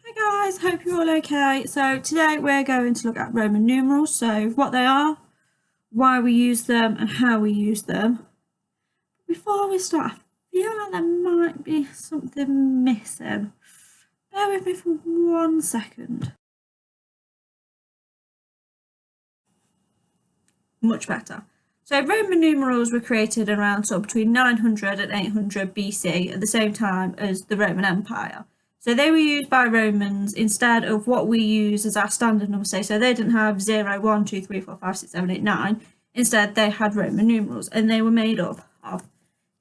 Hi guys, hope you're all okay. So today we're going to look at Roman numerals, so what they are, why we use them and how we use them. Before we start, I feel like there might be something missing. Bear with me for 1 second. Much better. So Roman numerals were created around between 900 and 800 BC at the same time as the Roman Empire. So they were used by Romans instead of what we use as our standard number, say. So they didn't have 0, 1, 2, 3, 4, 5, 6, 7, 8, 9. Instead, they had Roman numerals, and they were made up of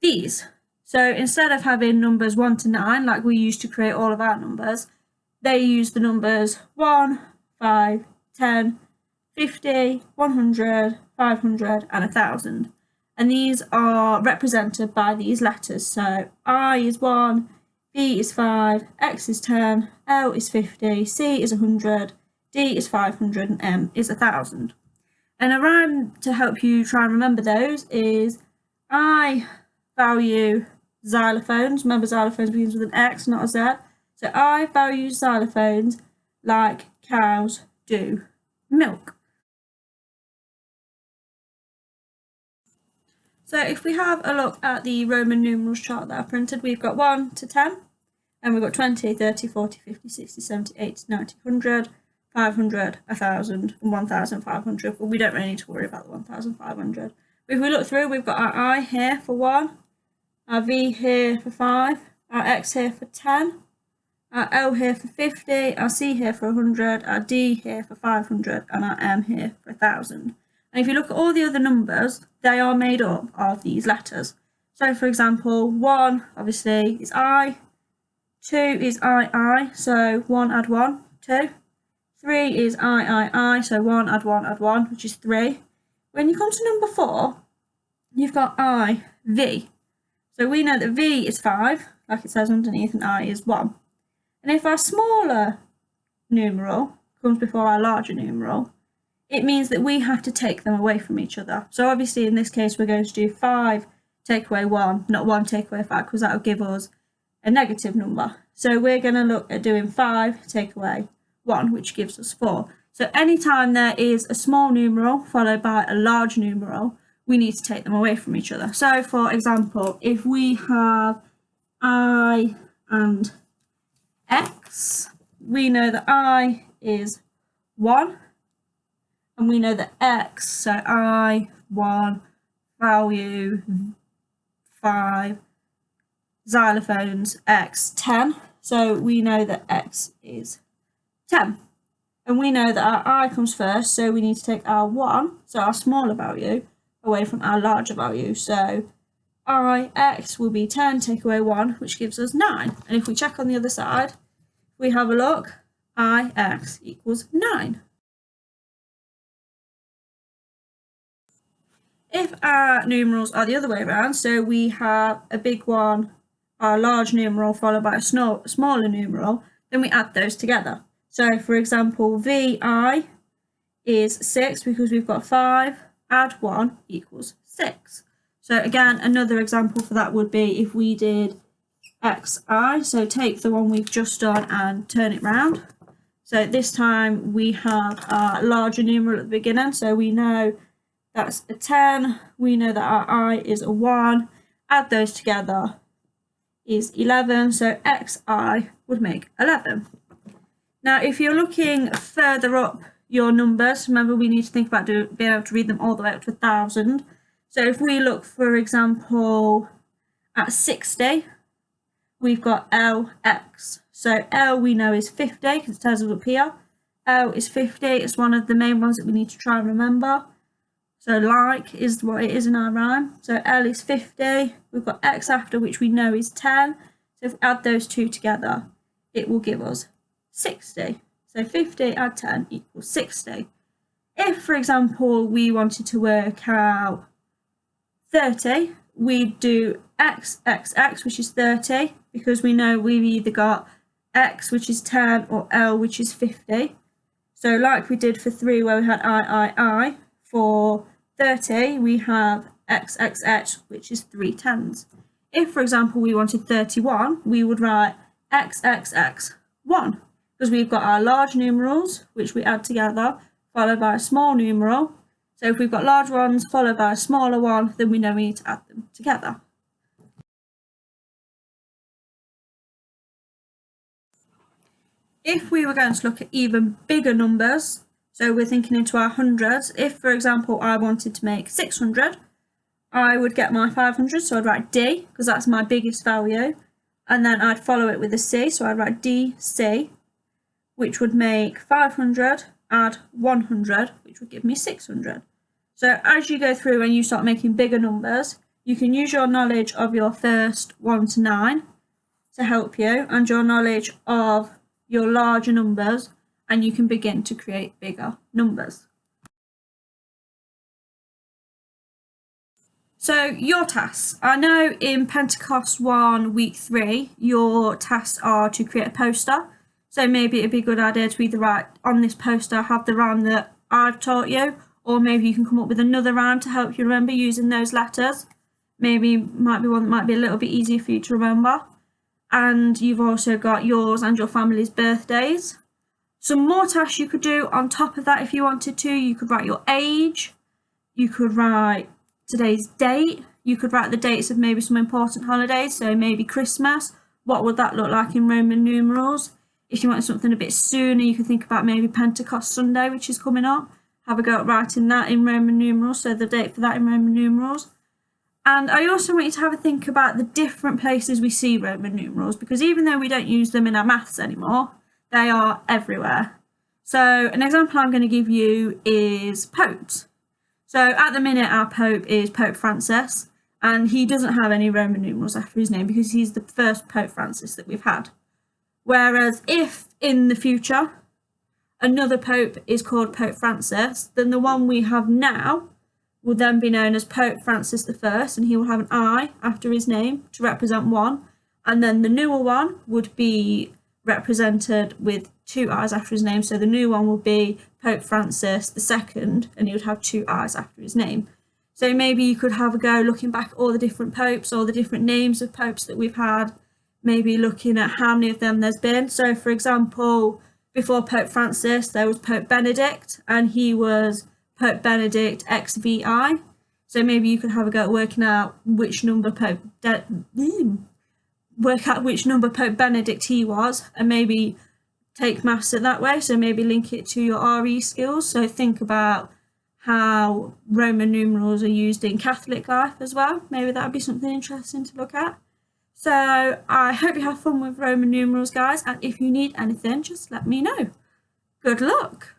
these. So instead of having numbers 1 to 9, like we used to create all of our numbers, they used the numbers 1, 5, 10, 50, 100, 500, and 1000. And these are represented by these letters. So I is 1, B is 5, X is 10, L is 50, C is 100, D is 500, and M is 1000. And a rhyme to help you try and remember those is I value xylophones. Remember, xylophones begins with an X, not a Z. So I value xylophones like cows do milk. So if we have a look at the Roman numerals chart that I printed, we've got 1 to 10, and we've got 20, 30, 40, 50, 60, 70, 80, 90, 100, 500, 1000, and 1500, but we don't really need to worry about the 1500. But if we look through, we've got our I here for 1, our V here for 5, our X here for 10, our L here for 50, our C here for 100, our D here for 500, and our M here for 1000. And if you look at all the other numbers, they are made up of these letters. So for example, 1 obviously is I, 2 is I, so 1 add 1, 2. 3 is I, so 1 add 1 add 1, which is 3. When you come to number 4, you've got I, V. So we know that V is 5, like it says underneath, and I is 1. And if our smaller numeral comes before our larger numeral, it means that we have to take them away from each other. So obviously in this case, we're going to do 5 take away 1, not 1 take away 5, because that will give us a negative number. So we're going to look at doing 5 take away 1, which gives us 4. So anytime there is a small numeral followed by a large numeral, we need to take them away from each other. So for example, if we have I and X, we know that I is 1, and we know that X, so I, 1, value 5, xylophones, X, 10. So we know that X is 10. And we know that our I comes first, so we need to take our 1, so our smaller value, away from our larger value. So I, X will be 10, take away 1, which gives us 9. And if we check on the other side, we have a look, I, X equals 9. If our numerals are the other way around, so we have a big one, our large numeral followed by a smaller numeral, then we add those together. So for example, VI is 6 because we've got 5, add 1 equals 6. So again, another example for that would be if we did XI, so take the one we've just done and turn it round. So this time we have our larger numeral at the beginning, so we know that's a 10, we know that our I is a 1, add those together is 11, so XI would make 11. Now if you're looking further up your numbers, remember we need to think about being able to read them all the way up to 1000. So if we look, for example, at 60, we've got LX. So L we know is 50 because it tells us up here. L is 50, it's one of the main ones that we need to try and remember. So like is what it is in our rhyme. So L is 50, we've got X after, which we know is 10. So if we add those two together, it will give us 60. So 50 add 10 equals 60. If, for example, we wanted to work out 30, we'd do X, which is 30, because we know we've either got X, which is 10, or L, which is 50. So like we did for 3, where we had I, for 30, we have X, which is 3 tens. If, for example, we wanted 31, we would write X, 1, because we've got our large numerals, which we add together, followed by a small numeral. So if we've got large ones followed by a smaller one, then we know we need to add them together. If we were going to look at even bigger numbers, so we're thinking into our hundreds, if, for example, I wanted to make 600, I would get my 500, so I'd write D, because that's my biggest value, and then I'd follow it with a C, so I'd write DC, which would make 500 add 100, which would give me 600. So as you go through and you start making bigger numbers, you can use your knowledge of your first 1 to 9 to help you, and your knowledge of your larger numbers, and you can begin to create bigger numbers. So your tasks. I know in Pentecost 1 week 3, your tasks are to create a poster. So maybe it'd be a good idea to either write on this poster, have the rhyme that I've taught you, or maybe you can come up with another rhyme to help you remember using those letters. Maybe might be one that might be a little bit easier for you to remember. And you've also got yours and your family's birthdays. Some more tasks you could do on top of that if you wanted to. You could write your age. You could write today's date. You could write the dates of maybe some important holidays, so maybe Christmas. What would that look like in Roman numerals? If you want something a bit sooner, you could think about maybe Pentecost Sunday, which is coming up. Have a go at writing that in Roman numerals, so the date for that in Roman numerals. And I also want you to have a think about the different places we see Roman numerals, because even though we don't use them in our maths anymore, they are everywhere. So an example I'm going to give you is popes. So at the minute, our Pope is Pope Francis, and he doesn't have any Roman numerals after his name because he's the first Pope Francis that we've had. Whereas if in the future another Pope is called Pope Francis, then the one we have now will then be known as Pope Francis I, and he will have an I after his name to represent one, and then the newer one would be represented with 2 I's after his name, so the new one will be Pope Francis II, and he would have 2 I's after his name. So maybe you could have a go looking back at all the different popes, all the different names of popes that we've had, maybe looking at how many of them there's been. So for example, before Pope Francis, there was Pope Benedict, and he was Pope Benedict XVI. So maybe you could have a go at working out which number Pope Benedict he was, and maybe take maths it that way. So maybe link it to your RE skills. So think about how Roman numerals are used in Catholic life as well. Maybe that would be something interesting to look at. So I hope you have fun with Roman numerals, guys, and if you need anything, just let me know. Good luck.